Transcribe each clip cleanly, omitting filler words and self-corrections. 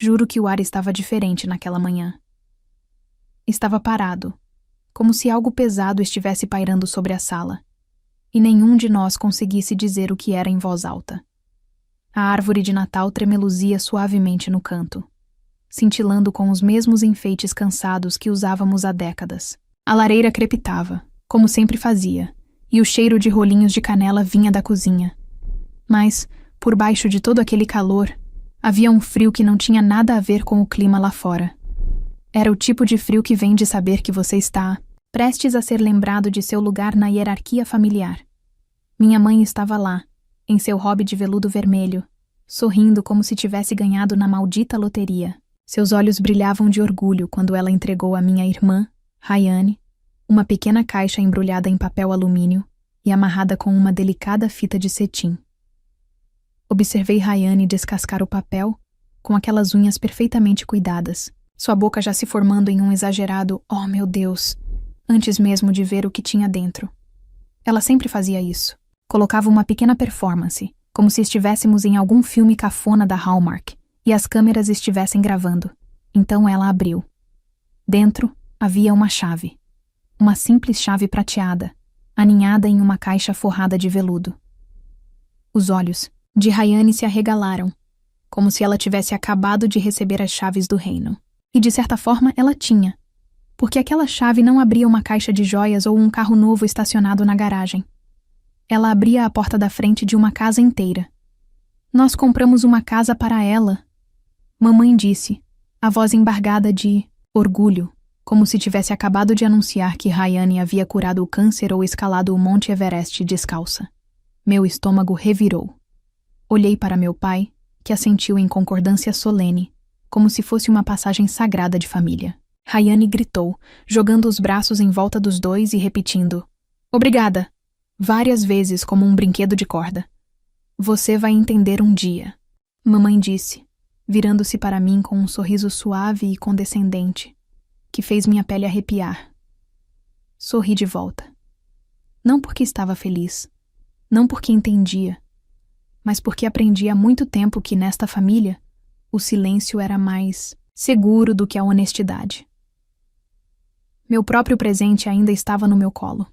Juro que o ar estava diferente naquela manhã. Estava parado, como se algo pesado estivesse pairando sobre a sala, e nenhum de nós conseguisse dizer o que era em voz alta. A árvore de Natal tremeluzia suavemente no canto, cintilando com os mesmos enfeites cansados que usávamos há décadas. A lareira crepitava, como sempre fazia, e o cheiro de rolinhos de canela vinha da cozinha. Mas, por baixo de todo aquele calor, havia um frio que não tinha nada a ver com o clima lá fora. Era o tipo de frio que vem de saber que você está prestes a ser lembrado de seu lugar na hierarquia familiar. Minha mãe estava lá, em seu hobby de veludo vermelho, sorrindo como se tivesse ganhado na maldita loteria. Seus olhos brilhavam de orgulho quando ela entregou à minha irmã, Rayane, uma pequena caixa embrulhada em papel alumínio e amarrada com uma delicada fita de cetim. Observei Rayane descascar o papel com aquelas unhas perfeitamente cuidadas, sua boca já se formando em um exagerado "oh meu Deus", antes mesmo de ver o que tinha dentro. Ela sempre fazia isso. Colocava uma pequena performance, como se estivéssemos em algum filme cafona da Hallmark e as câmeras estivessem gravando. Então ela abriu. Dentro havia uma chave. Uma simples chave prateada, aninhada em uma caixa forrada de veludo. Os olhos de Rayane se arregalaram, como se ela tivesse acabado de receber as chaves do reino. E de certa forma ela tinha, porque aquela chave não abria uma caixa de joias ou um carro novo estacionado na garagem. Ela abria a porta da frente de uma casa inteira. Nós compramos uma casa para ela. Mamãe disse, a voz embargada de orgulho, como se tivesse acabado de anunciar que Rayane havia curado o câncer ou escalado o Monte Everest descalça. Meu estômago revirou. Olhei para meu pai, que assentiu em concordância solene, como se fosse uma passagem sagrada de família. Rayane gritou, jogando os braços em volta dos dois e repetindo, "Obrigada!", várias vezes como um brinquedo de corda. "Você vai entender um dia", mamãe disse, virando-se para mim com um sorriso suave e condescendente, que fez minha pele arrepiar. Sorri de volta. Não porque estava feliz, não porque entendia, mas porque aprendi há muito tempo que nesta família o silêncio era mais seguro do que a honestidade. Meu próprio presente ainda estava no meu colo.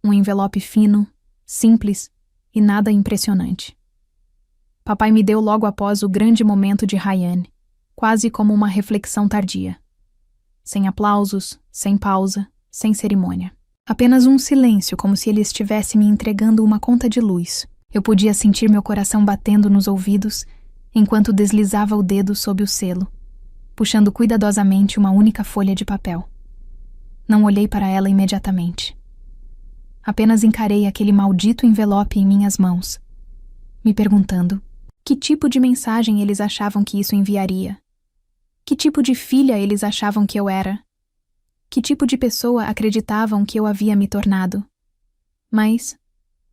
Um envelope fino, simples e nada impressionante. Papai me deu logo após o grande momento de Rayane, quase como uma reflexão tardia. Sem aplausos, sem pausa, sem cerimônia. Apenas um silêncio, como se ele estivesse me entregando uma conta de luz. Eu podia sentir meu coração batendo nos ouvidos enquanto deslizava o dedo sob o selo, puxando cuidadosamente uma única folha de papel. Não olhei para ela imediatamente. Apenas encarei aquele maldito envelope em minhas mãos, me perguntando que tipo de mensagem eles achavam que isso enviaria. Que tipo de filha eles achavam que eu era? Que tipo de pessoa acreditavam que eu havia me tornado? Mas,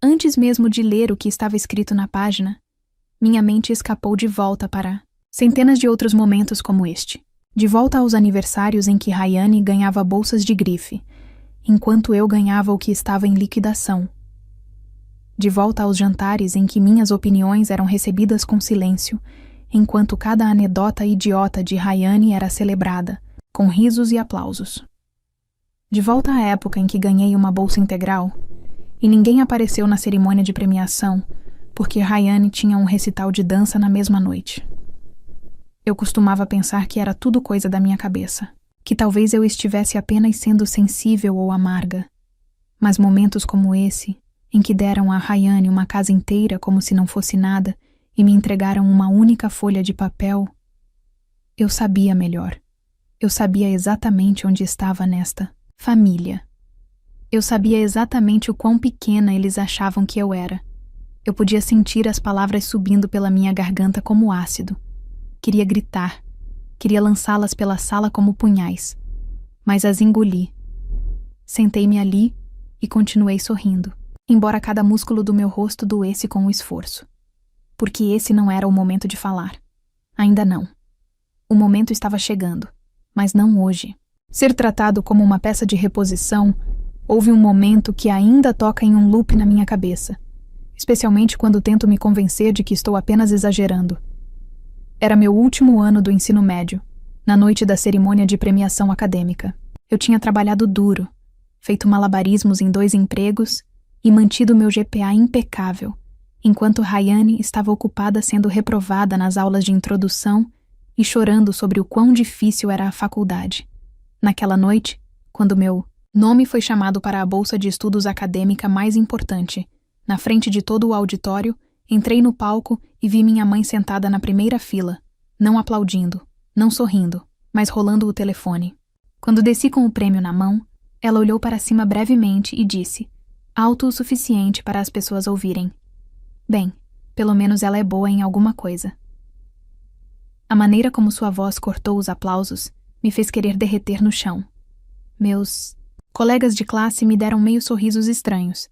antes mesmo de ler o que estava escrito na página, minha mente escapou de volta para centenas de outros momentos como este. De volta aos aniversários em que Rayane ganhava bolsas de grife, enquanto eu ganhava o que estava em liquidação. De volta aos jantares em que minhas opiniões eram recebidas com silêncio, enquanto cada anedota idiota de Rayane era celebrada, com risos e aplausos. De volta à época em que ganhei uma bolsa integral, e ninguém apareceu na cerimônia de premiação, porque Rayane tinha um recital de dança na mesma noite. Eu costumava pensar que era tudo coisa da minha cabeça, que talvez eu estivesse apenas sendo sensível ou amarga. Mas momentos como esse, em que deram a Rayane uma casa inteira como se não fosse nada e me entregaram uma única folha de papel, eu sabia melhor. Eu sabia exatamente onde estava nesta família. Eu sabia exatamente o quão pequena eles achavam que eu era. Eu podia sentir as palavras subindo pela minha garganta como ácido. Queria gritar. Queria lançá-las pela sala como punhais. Mas as engoli. Sentei-me ali e continuei sorrindo, embora cada músculo do meu rosto doesse com o esforço. Porque esse não era o momento de falar. Ainda não. O momento estava chegando, mas não hoje. Ser tratado como uma peça de reposição, houve um momento que ainda toca em um loop na minha cabeça. Especialmente quando tento me convencer de que estou apenas exagerando. Era meu último ano do ensino médio, na noite da cerimônia de premiação acadêmica. Eu tinha trabalhado duro, feito malabarismos em 2 empregos e mantido meu GPA impecável, enquanto Rayane estava ocupada sendo reprovada nas aulas de introdução e chorando sobre o quão difícil era a faculdade. Naquela noite, quando meu nome foi chamado para a bolsa de estudos acadêmica mais importante, na frente de todo o auditório, entrei no palco e vi minha mãe sentada na primeira fila, não aplaudindo, não sorrindo, mas rolando o telefone. Quando desci com o prêmio na mão, ela olhou para cima brevemente e disse, alto o suficiente para as pessoas ouvirem: bem, pelo menos ela é boa em alguma coisa. A maneira como sua voz cortou os aplausos me fez querer derreter no chão. Meus colegas de classe me deram meio sorrisos estranhos,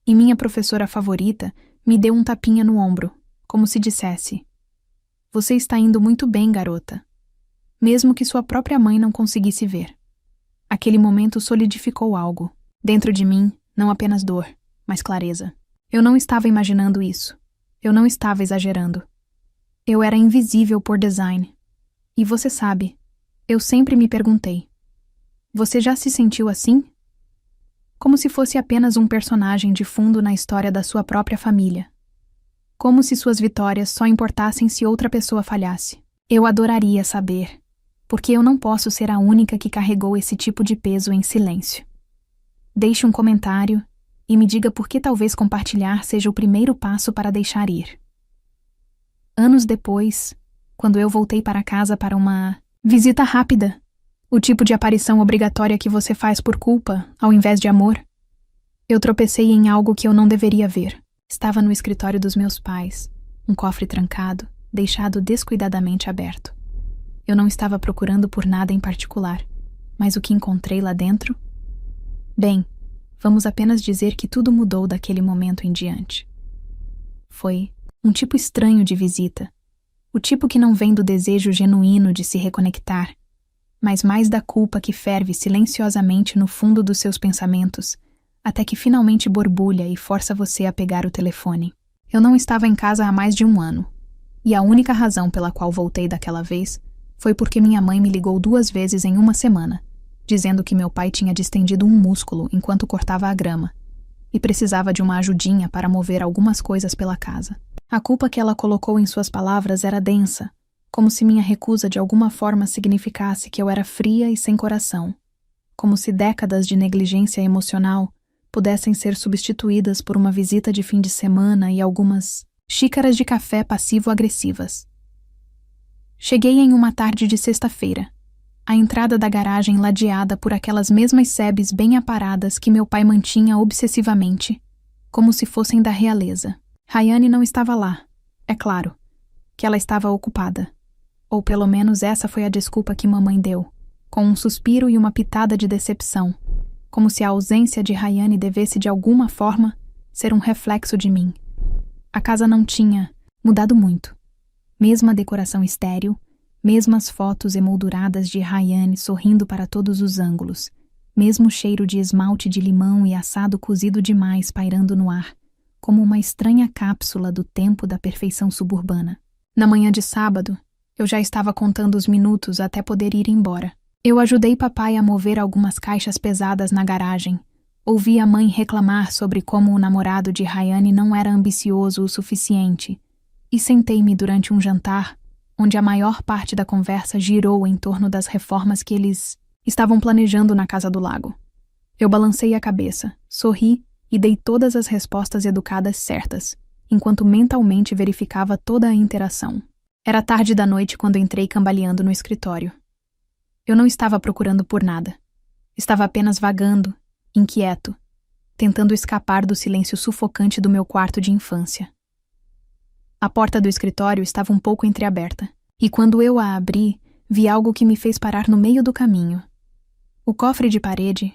e minha professora favorita me deu um tapinha no ombro, como se dissesse: você está indo muito bem, garota. Mesmo que sua própria mãe não conseguisse ver. Aquele momento solidificou algo. Dentro de mim, não apenas dor, mas clareza. Eu não estava imaginando isso. Eu não estava exagerando. Eu era invisível por design. E você sabe, eu sempre me perguntei: você já se sentiu assim? Como se fosse apenas um personagem de fundo na história da sua própria família. Como se suas vitórias só importassem se outra pessoa falhasse. Eu adoraria saber, porque eu não posso ser a única que carregou esse tipo de peso em silêncio. Deixe um comentário e me diga por que talvez compartilhar seja o primeiro passo para deixar ir. Anos depois, quando eu voltei para casa para uma visita rápida, o tipo de aparição obrigatória que você faz por culpa, ao invés de amor, eu tropecei em algo que eu não deveria ver. Estava no escritório dos meus pais, um cofre trancado, deixado descuidadamente aberto. Eu não estava procurando por nada em particular, mas o que encontrei lá dentro? Bem, vamos apenas dizer que tudo mudou daquele momento em diante. Foi um tipo estranho de visita, o tipo que não vem do desejo genuíno de se reconectar, mas mais da culpa que ferve silenciosamente no fundo dos seus pensamentos, até que finalmente borbulha e força você a pegar o telefone. Eu não estava em casa há mais de 1 ano, e a única razão pela qual voltei daquela vez foi porque minha mãe me ligou 2 vezes em 1 semana, dizendo que meu pai tinha distendido um músculo enquanto cortava a grama, e precisava de uma ajudinha para mover algumas coisas pela casa. A culpa que ela colocou em suas palavras era densa, como se minha recusa de alguma forma significasse que eu era fria e sem coração, como se décadas de negligência emocional pudessem ser substituídas por uma visita de fim de semana e algumas xícaras de café passivo-agressivas. Cheguei em uma tarde de sexta-feira, à entrada da garagem ladeada por aquelas mesmas sebes bem aparadas que meu pai mantinha obsessivamente, como se fossem da realeza. Rayane não estava lá, é claro, que ela estava ocupada. Ou pelo menos essa foi a desculpa que mamãe deu, com um suspiro e uma pitada de decepção, como se a ausência de Rayane devesse de alguma forma ser um reflexo de mim. A casa não tinha mudado muito. Mesma decoração estéril, mesmas fotos emolduradas de Rayane sorrindo para todos os ângulos, mesmo cheiro de esmalte de limão e assado cozido demais pairando no ar, como uma estranha cápsula do tempo da perfeição suburbana. Na manhã de sábado, eu já estava contando os minutos até poder ir embora. Eu ajudei papai a mover algumas caixas pesadas na garagem. Ouvi a mãe reclamar sobre como o namorado de Rayane não era ambicioso o suficiente, e sentei-me durante um jantar, onde a maior parte da conversa girou em torno das reformas que eles estavam planejando na casa do lago. Eu balancei a cabeça, sorri e dei todas as respostas educadas certas, enquanto mentalmente verificava toda a interação. Era tarde da noite quando entrei cambaleando no escritório. Eu não estava procurando por nada. Estava apenas vagando, inquieto, tentando escapar do silêncio sufocante do meu quarto de infância. A porta do escritório estava um pouco entreaberta, e quando eu a abri, vi algo que me fez parar no meio do caminho. O cofre de parede,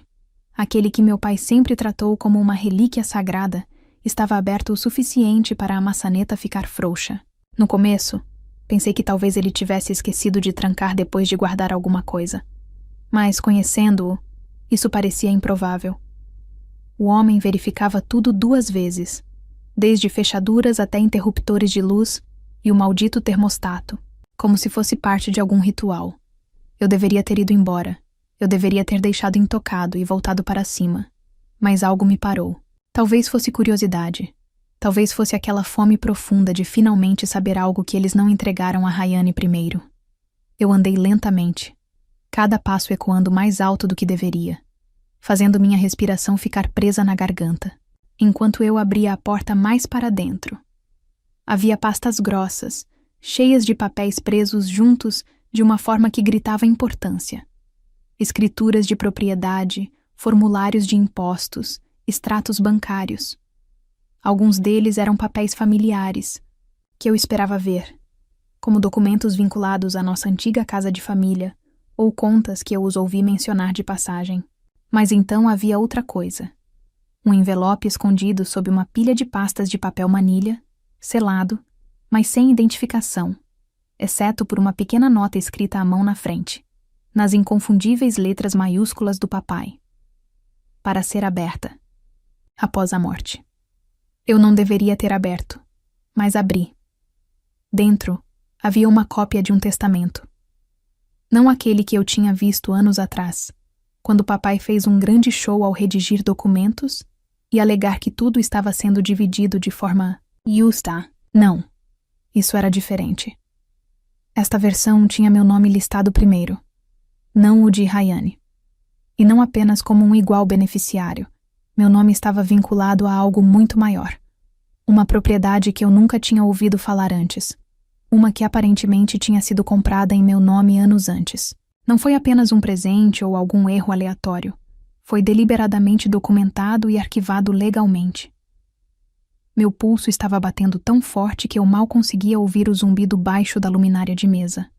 aquele que meu pai sempre tratou como uma relíquia sagrada, estava aberto o suficiente para a maçaneta ficar frouxa. No começo, pensei que talvez ele tivesse esquecido de trancar depois de guardar alguma coisa. Mas, conhecendo-o, isso parecia improvável. O homem verificava tudo 2 vezes, desde fechaduras até interruptores de luz e o maldito termostato. como se fosse parte de algum ritual. Eu deveria ter ido embora. Eu deveria ter deixado intocado e voltado para cima. Mas algo me parou. Talvez fosse curiosidade. Talvez fosse aquela fome profunda de finalmente saber algo que eles não entregaram a Rayane primeiro. Eu andei lentamente, cada passo ecoando mais alto do que deveria, fazendo minha respiração ficar presa na garganta, enquanto eu abria a porta mais para dentro. Havia pastas grossas, cheias de papéis presos juntos de uma forma que gritava importância. Escrituras de propriedade, formulários de impostos, extratos bancários. Alguns deles eram papéis familiares, que eu esperava ver, como documentos vinculados à nossa antiga casa de família, ou contas que eu os ouvi mencionar de passagem. Mas então havia outra coisa. Um envelope escondido sob uma pilha de pastas de papel manilha, selado, mas sem identificação, exceto por uma pequena nota escrita à mão na frente, nas inconfundíveis letras maiúsculas do papai. Para ser aberta, após a morte. Eu não deveria ter aberto, mas abri. Dentro, havia uma cópia de um testamento. Não aquele que eu tinha visto anos atrás, quando papai fez um grande show ao redigir documentos e alegar que tudo estava sendo dividido de forma justa. Não, isso era diferente. Esta versão tinha meu nome listado primeiro, não o de Rayane. E não apenas como um igual beneficiário. Meu nome estava vinculado a algo muito maior. Uma propriedade que eu nunca tinha ouvido falar antes. Uma que aparentemente tinha sido comprada em meu nome anos antes. Não foi apenas um presente ou algum erro aleatório. Foi deliberadamente documentado e arquivado legalmente. Meu pulso estava batendo tão forte que eu mal conseguia ouvir o zumbido baixo da luminária de mesa.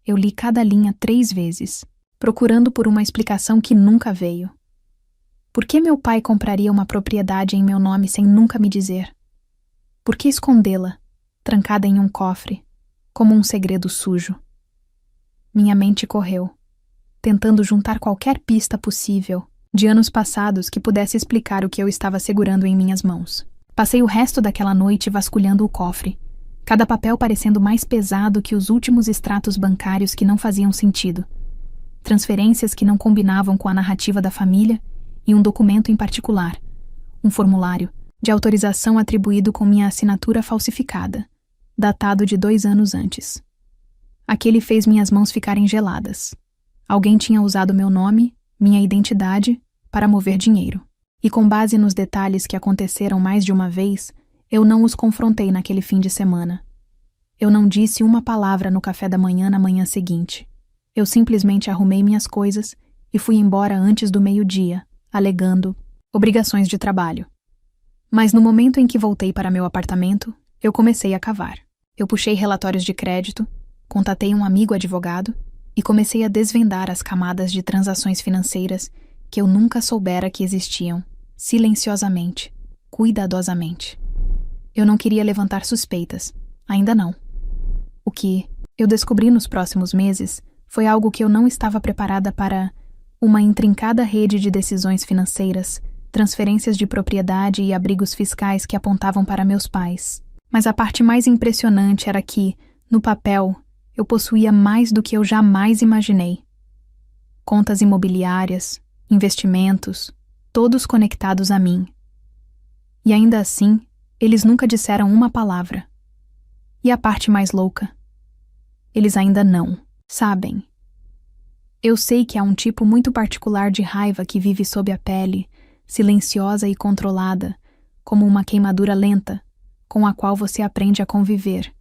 Eu li cada linha 3 vezes, procurando por uma explicação que nunca veio. Por que meu pai compraria uma propriedade em meu nome sem nunca me dizer? Por que escondê-la, trancada em um cofre, como um segredo sujo? Minha mente correu, tentando juntar qualquer pista possível de anos passados que pudesse explicar o que eu estava segurando em minhas mãos. Passei o resto daquela noite vasculhando o cofre, cada papel parecendo mais pesado que os últimos extratos bancários que não faziam sentido, transferências que não combinavam com a narrativa da família e um documento em particular, um formulário de autorização atribuído com minha assinatura falsificada, datado de 2 anos antes. Aquele fez minhas mãos ficarem geladas. Alguém tinha usado meu nome, minha identidade, para mover dinheiro. E com base nos detalhes que aconteceram mais de uma vez, eu não os confrontei naquele fim de semana. Eu não disse uma palavra no café da manhã na manhã seguinte. Eu simplesmente arrumei minhas coisas e fui embora antes do meio-dia, alegando obrigações de trabalho. Mas no momento em que voltei para meu apartamento, eu comecei a cavar. Eu puxei relatórios de crédito, contatei um amigo advogado e comecei a desvendar as camadas de transações financeiras que eu nunca soubera que existiam, silenciosamente, cuidadosamente. Eu não queria levantar suspeitas, ainda não. O que eu descobri nos próximos meses foi algo que eu não estava preparada para: uma intrincada rede de decisões financeiras, transferências de propriedade e abrigos fiscais que apontavam para meus pais. Mas a parte mais impressionante era que, no papel, eu possuía mais do que eu jamais imaginei. Contas imobiliárias, investimentos, todos conectados a mim. E ainda assim, eles nunca disseram uma palavra. E a parte mais louca? Eles ainda não sabem. Eu sei que há um tipo muito particular de raiva que vive sob a pele, silenciosa e controlada, como uma queimadura lenta, com a qual você aprende a conviver,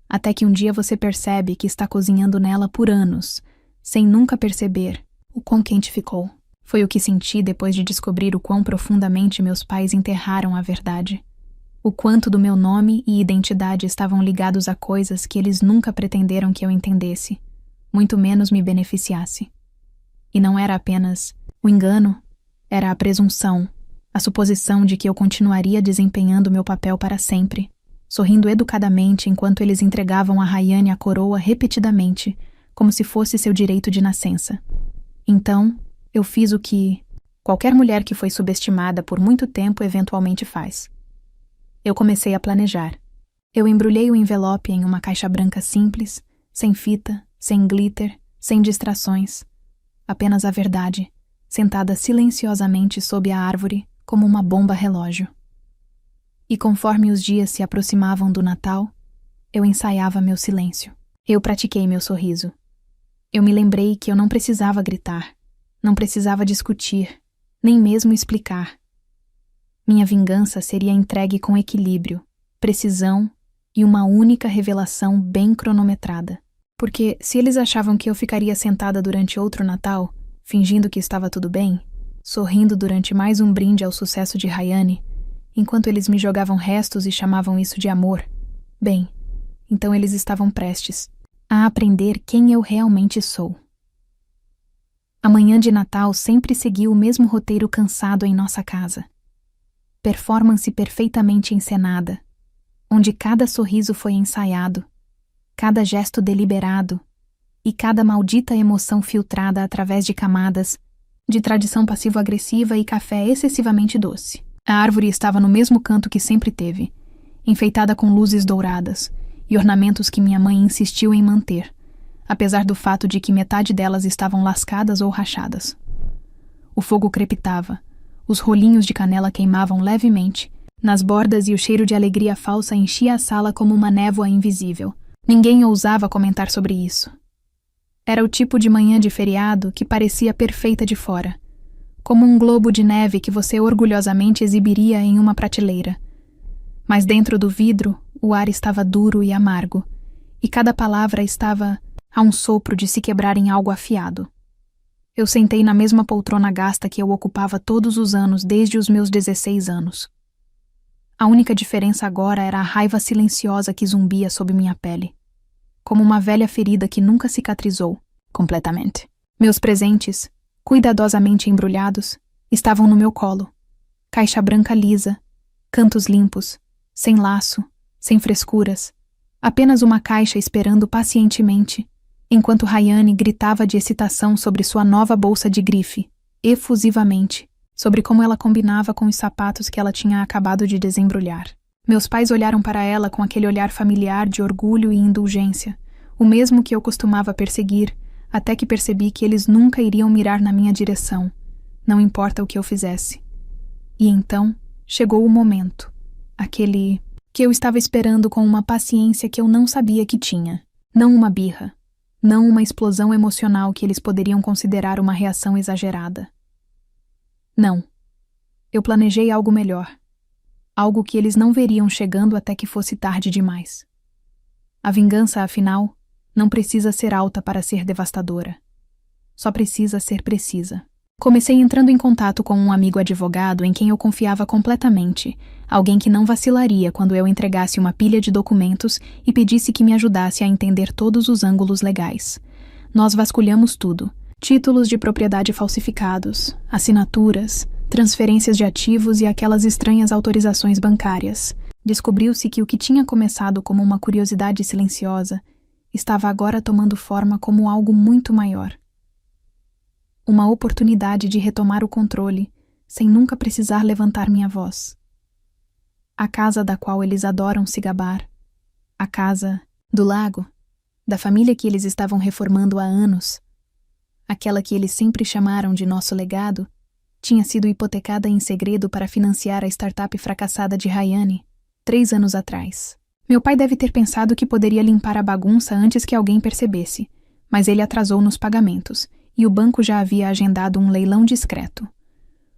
até que um dia você percebe que está cozinhando nela por anos, sem nunca perceber o quão quente ficou. Foi o que senti depois de descobrir o quão profundamente meus pais enterraram a verdade. O quanto do meu nome e identidade estavam ligados a coisas que eles nunca pretenderam que eu entendesse, muito menos me beneficiasse. E não era apenas o engano, era a presunção, a suposição de que eu continuaria desempenhando meu papel para sempre, sorrindo educadamente enquanto eles entregavam a Rayane a coroa repetidamente, como se fosse seu direito de nascença. Então, eu fiz o que qualquer mulher que foi subestimada por muito tempo eventualmente faz. Eu comecei a planejar. Eu embrulhei o envelope em uma caixa branca simples, sem fita, sem glitter, sem distrações. Apenas a verdade, sentada silenciosamente sob a árvore como uma bomba relógio. E conforme os dias se aproximavam do Natal, eu ensaiava meu silêncio. Eu pratiquei meu sorriso. Eu me lembrei que eu não precisava gritar, não precisava discutir, nem mesmo explicar. Minha vingança seria entregue com equilíbrio, precisão e uma única revelação bem cronometrada. Porque se eles achavam que eu ficaria sentada durante outro Natal, fingindo que estava tudo bem, sorrindo durante mais um brinde ao sucesso de Rayane, enquanto eles me jogavam restos e chamavam isso de amor, bem, então eles estavam prestes a aprender quem eu realmente sou. A manhã de Natal sempre seguiu o mesmo roteiro cansado em nossa casa. Performance perfeitamente encenada, onde cada sorriso foi ensaiado, cada gesto deliberado e cada maldita emoção filtrada através de camadas de tradição passivo-agressiva e café excessivamente doce. A árvore estava no mesmo canto que sempre teve, enfeitada com luzes douradas e ornamentos que minha mãe insistiu em manter, apesar do fato de que metade delas estavam lascadas ou rachadas. O fogo crepitava, os rolinhos de canela queimavam levemente nas bordas e o cheiro de alegria falsa enchia a sala como uma névoa invisível. Ninguém ousava comentar sobre isso. Era o tipo de manhã de feriado que parecia perfeita de fora, como um globo de neve que você orgulhosamente exibiria em uma prateleira. Mas dentro do vidro, o ar estava duro e amargo, e cada palavra estava a um sopro de se quebrar em algo afiado. Eu sentei na mesma poltrona gasta que eu ocupava todos os anos desde os meus 16 anos. A única diferença agora era a raiva silenciosa que zumbia sob minha pele, como uma velha ferida que nunca cicatrizou completamente. Meus presentes, cuidadosamente embrulhados, estavam no meu colo. Caixa branca lisa, cantos limpos, sem laço, sem frescuras, apenas uma caixa esperando pacientemente, enquanto Rayane gritava de excitação sobre sua nova bolsa de grife, efusivamente, sobre como ela combinava com os sapatos que ela tinha acabado de desembrulhar. Meus pais olharam para ela com aquele olhar familiar de orgulho e indulgência, o mesmo que eu costumava perseguir, até que percebi que eles nunca iriam mirar na minha direção, não importa o que eu fizesse. E então chegou o momento, aquele que eu estava esperando com uma paciência que eu não sabia que tinha. Não uma birra, não uma explosão emocional que eles poderiam considerar uma reação exagerada. Não. Eu planejei algo melhor. Algo que eles não veriam chegando até que fosse tarde demais. A vingança, afinal, não precisa ser alta para ser devastadora. Só precisa ser precisa. Comecei entrando em contato com um amigo advogado em quem eu confiava completamente, alguém que não vacilaria quando eu entregasse uma pilha de documentos e pedisse que me ajudasse a entender todos os ângulos legais. Nós vasculhamos tudo: títulos de propriedade falsificados, assinaturas, transferências de ativos e aquelas estranhas autorizações bancárias. Descobriu-se que o que tinha começado como uma curiosidade silenciosa estava agora tomando forma como algo muito maior. Uma oportunidade de retomar o controle, sem nunca precisar levantar minha voz. A casa da qual eles adoram se gabar. A casa do lago, da família que eles estavam reformando há anos. Aquela que eles sempre chamaram de nosso legado, tinha sido hipotecada em segredo para financiar a startup fracassada de Rayane, 3 anos atrás. Meu pai deve ter pensado que poderia limpar a bagunça antes que alguém percebesse, mas ele atrasou nos pagamentos, e o banco já havia agendado um leilão discreto.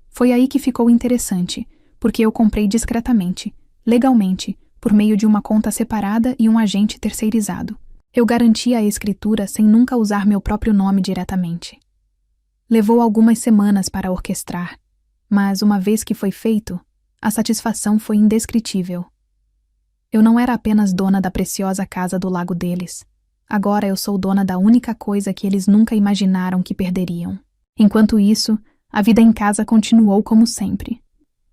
Foi aí que ficou interessante, porque eu comprei discretamente, legalmente, por meio de uma conta separada e um agente terceirizado. Eu garantia a escritura sem nunca usar meu próprio nome diretamente. Levou algumas semanas para orquestrar, mas uma vez que foi feito, a satisfação foi indescritível. Eu não era apenas dona da preciosa casa do lago deles. Agora eu sou dona da única coisa que eles nunca imaginaram que perderiam. Enquanto isso, a vida em casa continuou como sempre.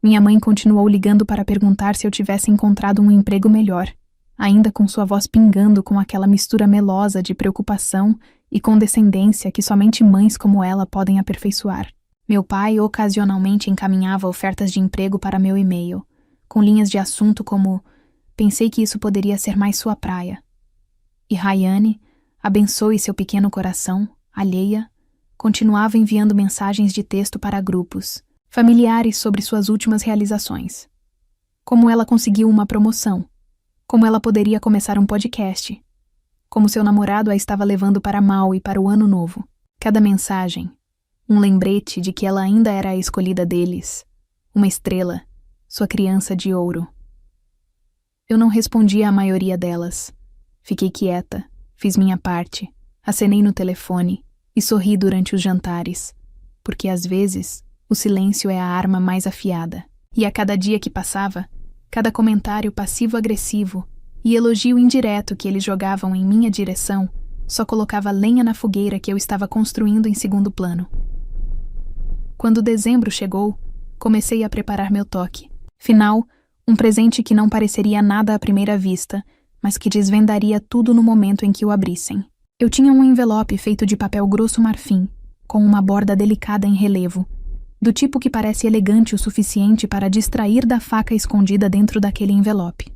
Minha mãe continuou ligando para perguntar se eu tivesse encontrado um emprego melhor, ainda com sua voz pingando com aquela mistura melosa de preocupação e condescendência que somente mães como ela podem aperfeiçoar. Meu pai ocasionalmente encaminhava ofertas de emprego para meu e-mail, com linhas de assunto como: pensei que isso poderia ser mais sua praia. E Rayane, abençoe seu pequeno coração, alheia, continuava enviando mensagens de texto para grupos, familiares sobre suas últimas realizações. Como ela conseguiu uma promoção, como ela poderia começar um podcast, como seu namorado a estava levando para Maui para o ano novo. Cada mensagem, um lembrete de que ela ainda era a escolhida deles, uma estrela, sua criança de ouro. Eu não respondi à maioria delas. Fiquei quieta, fiz minha parte, acenei no telefone e sorri durante os jantares, porque às vezes o silêncio é a arma mais afiada. E a cada dia que passava, cada comentário passivo-agressivo e elogio indireto que eles jogavam em minha direção só colocava lenha na fogueira que eu estava construindo em segundo plano. Quando dezembro chegou, comecei a preparar meu toque. Final, um presente que não pareceria nada à primeira vista, mas que desvendaria tudo no momento em que o abrissem. Eu tinha um envelope feito de papel grosso marfim, com uma borda delicada em relevo, do tipo que parece elegante o suficiente para distrair da faca escondida dentro daquele envelope.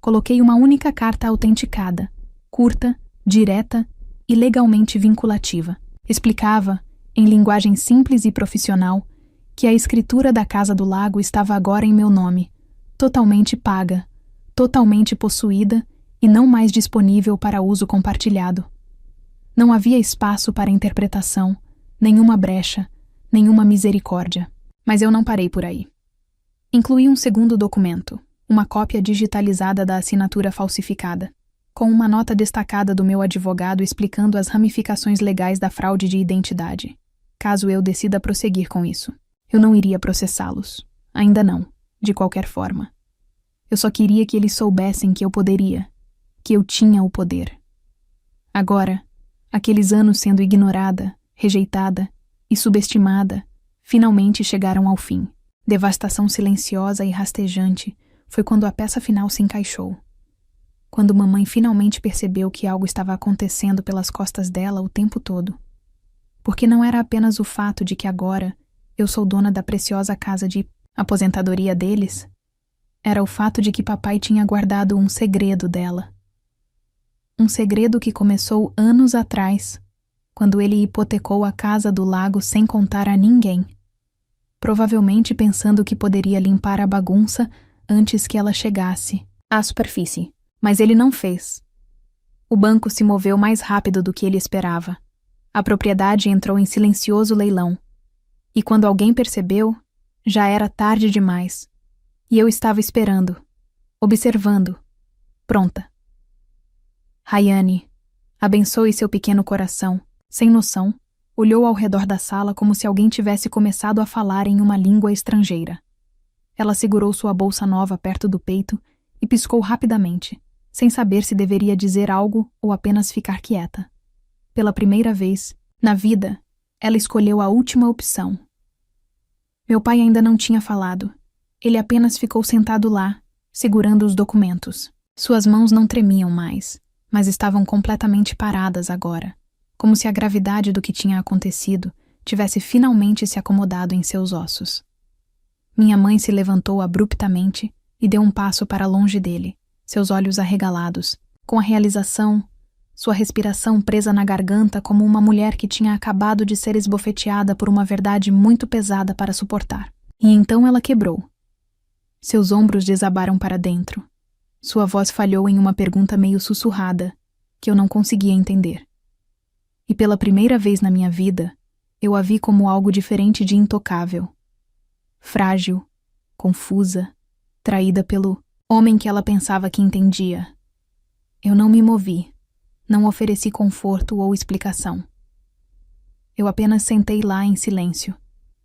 Coloquei uma única carta autenticada, curta, direta e legalmente vinculativa. Explicava, em linguagem simples e profissional, que a escritura da Casa do Lago estava agora em meu nome, totalmente paga, totalmente possuída e não mais disponível para uso compartilhado. Não havia espaço para interpretação, nenhuma brecha, nenhuma misericórdia. Mas eu não parei por aí. Incluí um segundo documento, uma cópia digitalizada da assinatura falsificada, com uma nota destacada do meu advogado explicando as ramificações legais da fraude de identidade, caso eu decida prosseguir com isso. Eu não iria processá-los. Ainda não, de qualquer forma. Eu só queria que eles soubessem que eu poderia, que eu tinha o poder. Agora, aqueles anos sendo ignorada, rejeitada e subestimada, finalmente chegaram ao fim. Devastação silenciosa e rastejante foi quando a peça final se encaixou. Quando mamãe finalmente percebeu que algo estava acontecendo pelas costas dela o tempo todo. Porque não era apenas o fato de que agora eu sou dona da preciosa casa de aposentadoria deles, era o fato de que papai tinha guardado um segredo dela. Um segredo que começou anos atrás, quando ele hipotecou a Casa do Lago sem contar a ninguém, provavelmente pensando que poderia limpar a bagunça antes que ela chegasse à superfície. Mas ele não fez. O banco se moveu mais rápido do que ele esperava. A propriedade entrou em silencioso leilão. E quando alguém percebeu, já era tarde demais. E eu estava esperando, observando, pronta. Rayane, abençoe seu pequeno coração, sem noção, olhou ao redor da sala como se alguém tivesse começado a falar em uma língua estrangeira. Ela segurou sua bolsa nova perto do peito e piscou rapidamente, sem saber se deveria dizer algo ou apenas ficar quieta. Pela primeira vez, na vida, ela escolheu a última opção. Meu pai ainda não tinha falado. Ele apenas ficou sentado lá, segurando os documentos. Suas mãos não tremiam mais, mas estavam completamente paradas agora, como se a gravidade do que tinha acontecido tivesse finalmente se acomodado em seus ossos. Minha mãe se levantou abruptamente e deu um passo para longe dele, seus olhos arregalados, com a realização, sua respiração presa na garganta como uma mulher que tinha acabado de ser esbofeteada por uma verdade muito pesada para suportar. E então ela quebrou. Seus ombros desabaram para dentro. Sua voz falhou em uma pergunta meio sussurrada, que eu não conseguia entender. E pela primeira vez na minha vida, eu a vi como algo diferente de intocável. Frágil, confusa, traída pelo homem que ela pensava que entendia. Eu não me movi, não ofereci conforto ou explicação. Eu apenas sentei lá em silêncio,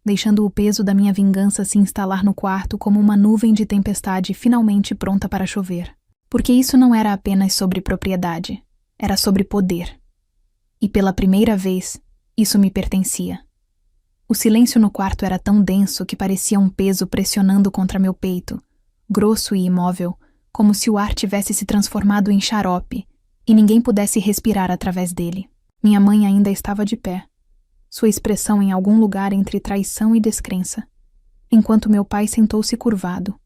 deixando o peso da minha vingança se instalar no quarto como uma nuvem de tempestade finalmente pronta para chover. Porque isso não era apenas sobre propriedade, era sobre poder. E pela primeira vez, isso me pertencia. O silêncio no quarto era tão denso que parecia um peso pressionando contra meu peito, grosso e imóvel, como se o ar tivesse se transformado em xarope e ninguém pudesse respirar através dele. Minha mãe ainda estava de pé, sua expressão em algum lugar entre traição e descrença, enquanto meu pai sentou-se curvado,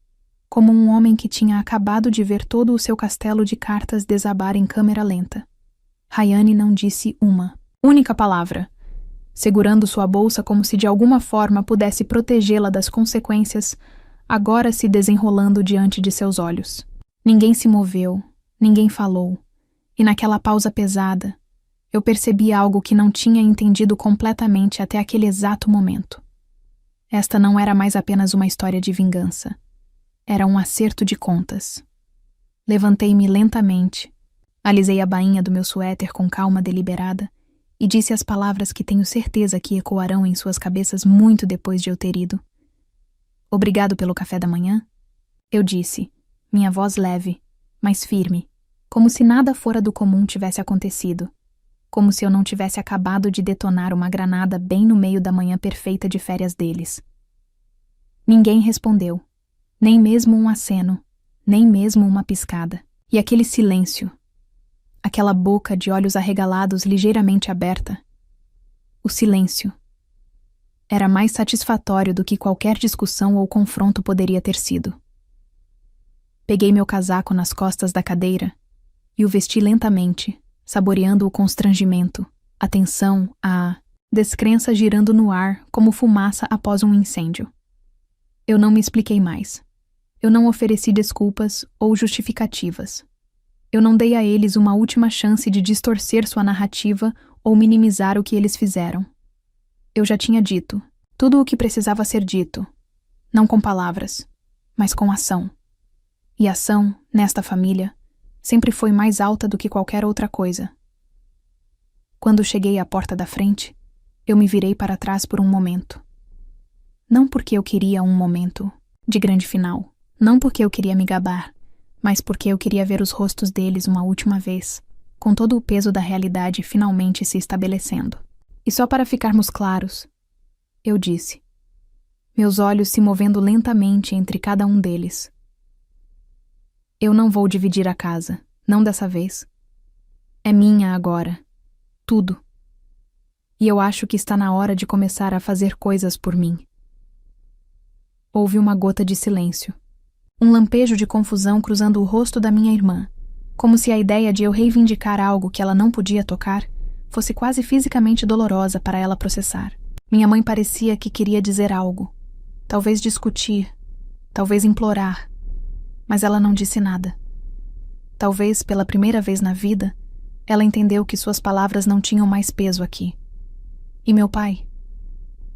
como um homem que tinha acabado de ver todo o seu castelo de cartas desabar em câmera lenta. Rayane não disse uma única palavra, segurando sua bolsa como se de alguma forma pudesse protegê-la das consequências, agora se desenrolando diante de seus olhos. Ninguém se moveu, ninguém falou, e naquela pausa pesada, eu percebi algo que não tinha entendido completamente até aquele exato momento. Esta não era mais apenas uma história de vingança. Era um acerto de contas. Levantei-me lentamente, alisei a bainha do meu suéter com calma deliberada e disse as palavras que tenho certeza que ecoarão em suas cabeças muito depois de eu ter ido. Obrigado pelo café da manhã? Eu disse, minha voz leve, mas firme, como se nada fora do comum tivesse acontecido. Como se eu não tivesse acabado de detonar uma granada bem no meio da manhã perfeita de férias deles. Ninguém respondeu, nem mesmo um aceno, nem mesmo uma piscada. E aquele silêncio, aquela boca de olhos arregalados ligeiramente aberta, o silêncio era mais satisfatório do que qualquer discussão ou confronto poderia ter sido. Peguei meu casaco nas costas da cadeira e o vesti lentamente, saboreando o constrangimento, a tensão, a descrença girando no ar como fumaça após um incêndio. Eu não me expliquei mais. Eu não ofereci desculpas ou justificativas. Eu não dei a eles uma última chance de distorcer sua narrativa ou minimizar o que eles fizeram. Eu já tinha dito tudo o que precisava ser dito, não com palavras, mas com ação. E ação, nesta família, sempre foi mais alta do que qualquer outra coisa. Quando cheguei à porta da frente, eu me virei para trás por um momento. Não porque eu queria um momento de grande final, não porque eu queria me gabar, mas porque eu queria ver os rostos deles uma última vez, com todo o peso da realidade finalmente se estabelecendo. E só para ficarmos claros, eu disse, meus olhos se movendo lentamente entre cada um deles. Eu não vou dividir a casa, não dessa vez. É minha agora. Tudo. E eu acho que está na hora de começar a fazer coisas por mim. Houve uma gota de silêncio. Um lampejo de confusão cruzando o rosto da minha irmã, como se a ideia de eu reivindicar algo que ela não podia tocar fosse quase fisicamente dolorosa para ela processar. Minha mãe parecia que queria dizer algo. Talvez discutir, talvez implorar. Mas ela não disse nada. Talvez, pela primeira vez na vida, ela entendeu que suas palavras não tinham mais peso aqui. E meu pai?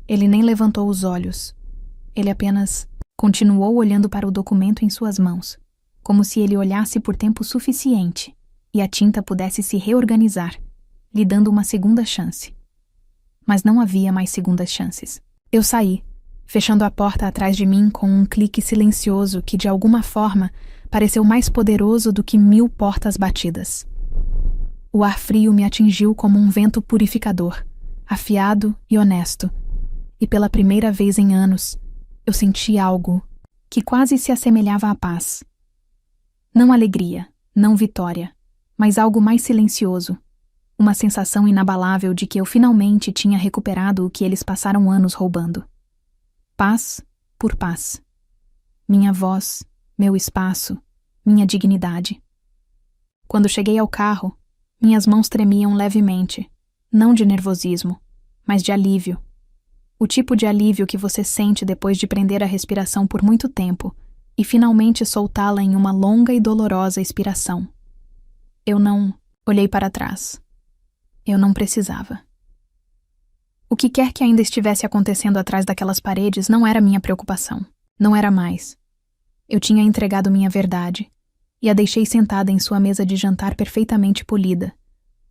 Ele nem levantou os olhos. Ele apenas continuou olhando para o documento em suas mãos, como se ele olhasse por tempo suficiente e a tinta pudesse se reorganizar, lhe dando uma segunda chance. Mas não havia mais segundas chances. Eu saí, fechando a porta atrás de mim com um clique silencioso que, de alguma forma, pareceu mais poderoso do que 1000 portas batidas. O ar frio me atingiu como um vento purificador, afiado e honesto, e pela primeira vez em anos, eu senti algo que quase se assemelhava à paz. Não alegria, não vitória, mas algo mais silencioso, uma sensação inabalável de que eu finalmente tinha recuperado o que eles passaram anos roubando. Paz por paz. Minha voz, meu espaço, minha dignidade. Quando cheguei ao carro, minhas mãos tremiam levemente, não de nervosismo, mas de alívio. O tipo de alívio que você sente depois de prender a respiração por muito tempo e finalmente soltá-la em uma longa e dolorosa expiração. Eu não olhei para trás. Eu não precisava. O que quer que ainda estivesse acontecendo atrás daquelas paredes não era minha preocupação. Não era mais. Eu tinha entregado minha verdade e a deixei sentada em sua mesa de jantar perfeitamente polida,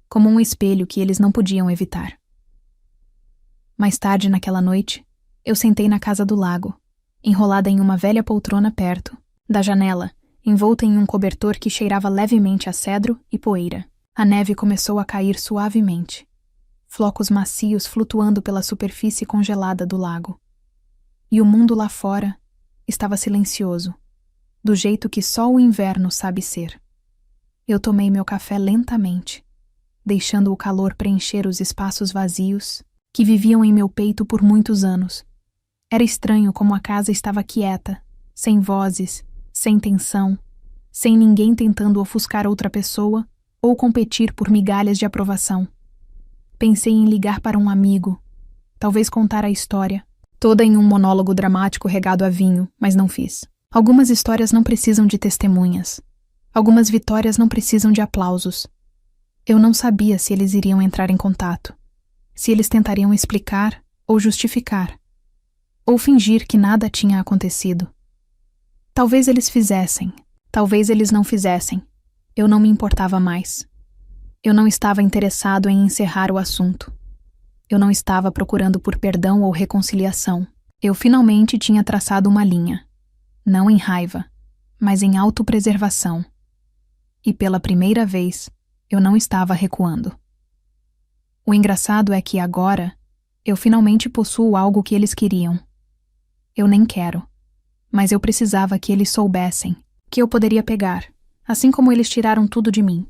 como um espelho que eles não podiam evitar. Mais tarde naquela noite, eu sentei na casa do lago, enrolada em uma velha poltrona perto da janela, envolta em um cobertor que cheirava levemente a cedro e poeira. A neve começou a cair suavemente, flocos macios flutuando pela superfície congelada do lago. E o mundo lá fora estava silencioso, do jeito que só o inverno sabe ser. Eu tomei meu café lentamente, deixando o calor preencher os espaços vazios que viviam em meu peito por muitos anos. Era estranho como a casa estava quieta, sem vozes, sem tensão, sem ninguém tentando ofuscar outra pessoa ou competir por migalhas de aprovação. Pensei em ligar para um amigo, talvez contar a história, toda em um monólogo dramático regado a vinho, mas não fiz. Algumas histórias não precisam de testemunhas. Algumas vitórias não precisam de aplausos. Eu não sabia se eles iriam entrar em contato, se eles tentariam explicar ou justificar, ou fingir que nada tinha acontecido. Talvez eles fizessem, talvez eles não fizessem. Eu não me importava mais. Eu não estava interessado em encerrar o assunto. Eu não estava procurando por perdão ou reconciliação. Eu finalmente tinha traçado uma linha, não em raiva, mas em autopreservação. E pela primeira vez, eu não estava recuando. O engraçado é que agora, eu finalmente possuo algo que eles queriam. Eu nem quero, mas eu precisava que eles soubessem que eu poderia pegar, assim como eles tiraram tudo de mim.